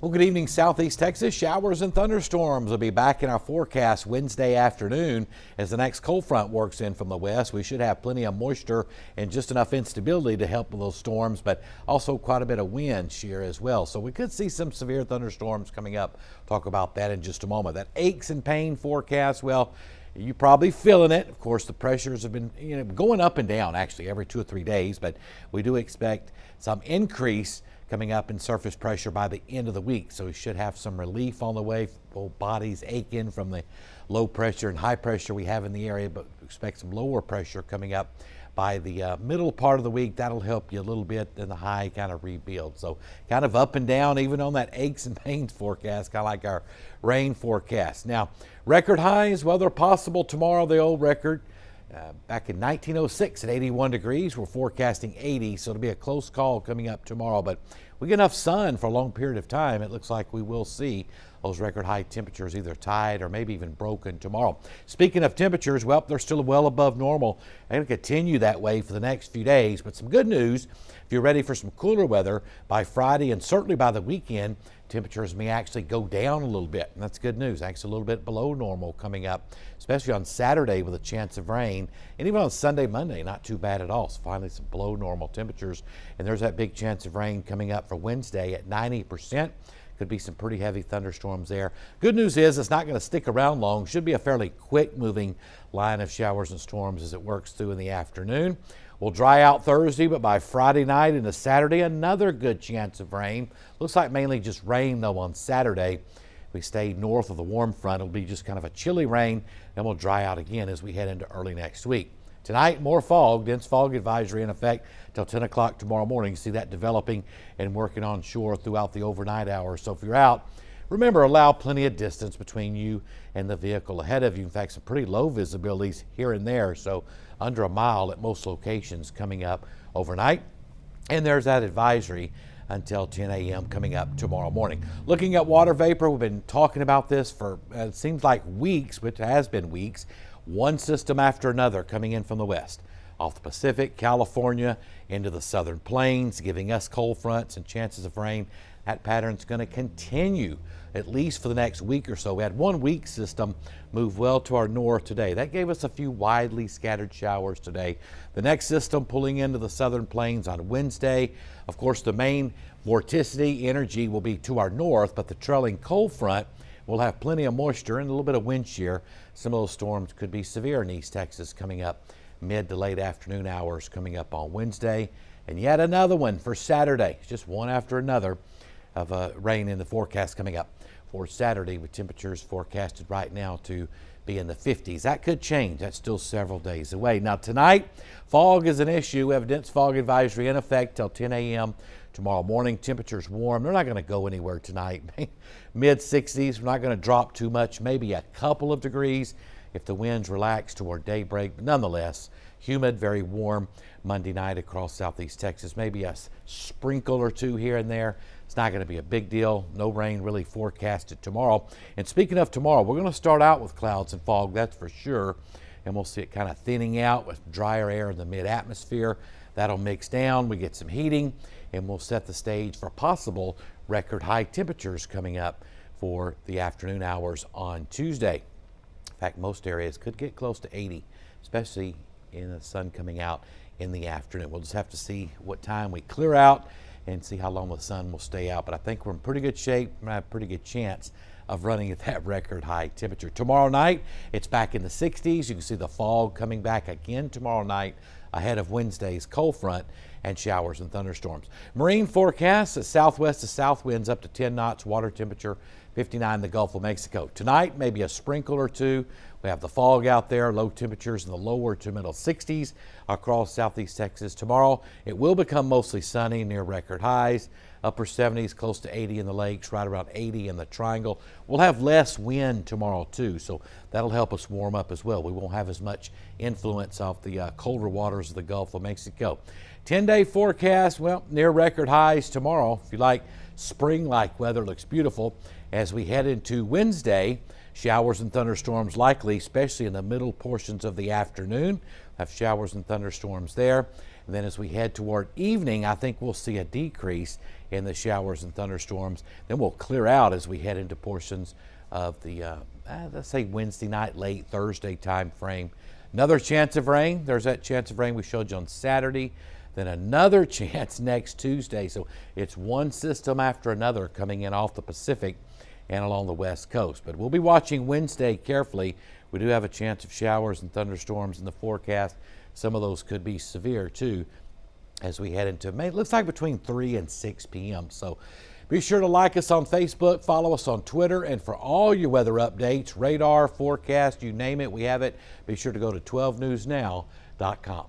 Well, good evening, Southeast Texas. Showers and thunderstorms will be back in our forecast Wednesday afternoon as the next cold front works in from the west. We should have plenty of moisture and just enough instability to help with those storms, but also quite a bit of wind shear as well. So we could see some severe thunderstorms coming up. Talk about that in just a moment. That aches and pain forecast, well, you're probably feeling it. Of course, the pressures have been going up and down actually every 2 or 3 days, but we do expect some increase coming up in surface pressure by the end of the week. So we should have some relief on the way. Both bodies aching from the low pressure and high pressure we have in the area, but expect some lower pressure coming up by the middle part of the week. That'll help you a little bit in the high kind of rebuild. So kind of up and down even on that aches and pains forecast, kind of like our rain forecast. Now, record highs, well, they're possible tomorrow, the old record. Back in 1906 at 81 degrees, we're forecasting 80, so it'll be a close call coming up tomorrow. But we get enough sun for a long period of time, it looks like we will see those record high temperatures either tied or maybe even broken tomorrow. Speaking of temperatures, well, they're still well above normal. They're going to continue that way for the next few days. But some good news, if you're ready for some cooler weather by Friday and certainly by the weekend, temperatures may actually go down a little bit, and that's good news. Actually a little bit below normal coming up, especially on Saturday with a chance of rain, and even on Sunday, Monday, not too bad at all. So finally some below normal temperatures, and there's that big chance of rain coming up for Wednesday at 90%. Could be some pretty heavy thunderstorms there. Good news is it's not going to stick around long. Should be a fairly quick moving line of showers and storms as it works through in the afternoon. We'll dry out Thursday, but by Friday night into Saturday, another good chance of rain. Looks like mainly just rain, though, on Saturday. We stay north of the warm front. It'll be just kind of a chilly rain, and we'll dry out again as we head into early next week. Tonight, more fog, dense fog advisory in effect till 10 o'clock tomorrow morning. You see that developing and working on shore throughout the overnight hours. So if you're out, remember, allow plenty of distance between you and the vehicle ahead of you. In fact, some pretty low visibilities here and there, so under a mile at most locations coming up overnight. And there's that advisory until 10 a.m. coming up tomorrow morning. Looking at water vapor, we've been talking about this for it seems like weeks, which has been weeks. One system after another coming in from the west, off the Pacific, California, into the southern plains, giving us cold fronts and chances of rain. That pattern's going to continue at least for the next week or so. We had one weak system move well to our north today. That gave us a few widely scattered showers today. The next system pulling into the southern plains on Wednesday. Of course, the main vorticity energy will be to our north, but the trailing cold front will have plenty of moisture and a little bit of wind shear. Some of those storms could be severe in East Texas coming up mid to late afternoon hours coming up on Wednesday. And yet another one for Saturday, just one after another of rain in the forecast coming up for Saturday, with temperatures forecasted right now to be in the 50s. That could change. That's still several days away. Now tonight, fog is an issue. We have a dense fog advisory in effect till 10 a.m. tomorrow morning. Temperatures warm. They're not going to go anywhere tonight. Mid 60s. We're not going to drop too much, maybe a couple of degrees if the winds relax toward daybreak. But nonetheless, humid, very warm Monday night across Southeast Texas. Maybe a sprinkle or two here and there. It's not going to be a big deal. No rain really forecasted tomorrow. And speaking of tomorrow, we're going to start out with clouds and fog, that's for sure. And we'll see it kind of thinning out with drier air in the mid-atmosphere. That'll mix down. We get some heating, and we'll set the stage for possible record high temperatures coming up for the afternoon hours on Tuesday. In fact, most areas could get close to 80, especially in the sun coming out in the afternoon. We'll just have to see what time we clear out and see how long the sun will stay out. But I think we're in pretty good shape and have a pretty good chance of running at that record high temperature. Tomorrow night, it's back in the 60s. You can see the fog coming back again tomorrow night ahead of Wednesday's cold front and showers and thunderstorms. Marine forecasts, southwest to south winds up to 10 knots, water temperature 59 in the Gulf of Mexico. Tonight, maybe a sprinkle or two. We have the fog out there, low temperatures in the lower to middle 60s across Southeast Texas. Tomorrow, it will become mostly sunny near record highs, upper 70s, close to 80 in the lakes, right around 80 in the triangle. We'll have less wind tomorrow too, so that'll help us warm up as well. We won't have as much influence off the colder waters of the Gulf of Mexico. 10-day forecast, well, near record highs tomorrow. If you like spring-like weather, looks beautiful. As we head into Wednesday, showers and thunderstorms likely, especially in the middle portions of the afternoon. Have showers and thunderstorms there. And then as we head toward evening, I think we'll see a decrease and the showers and thunderstorms. Then we'll clear out as we head into portions of the, let's say Wednesday night, late Thursday time frame. Another chance of rain. There's that chance of rain we showed you on Saturday. Then another chance next Tuesday. So it's one system after another coming in off the Pacific and along the west coast. But we'll be watching Wednesday carefully. We do have a chance of showers and thunderstorms in the forecast. Some of those could be severe too as we head into May. It looks like between 3 and 6 p.m. So be sure to like us on Facebook, follow us on Twitter, and for all your weather updates, radar, forecast, you name it, we have it. Be sure to go to 12newsnow.com.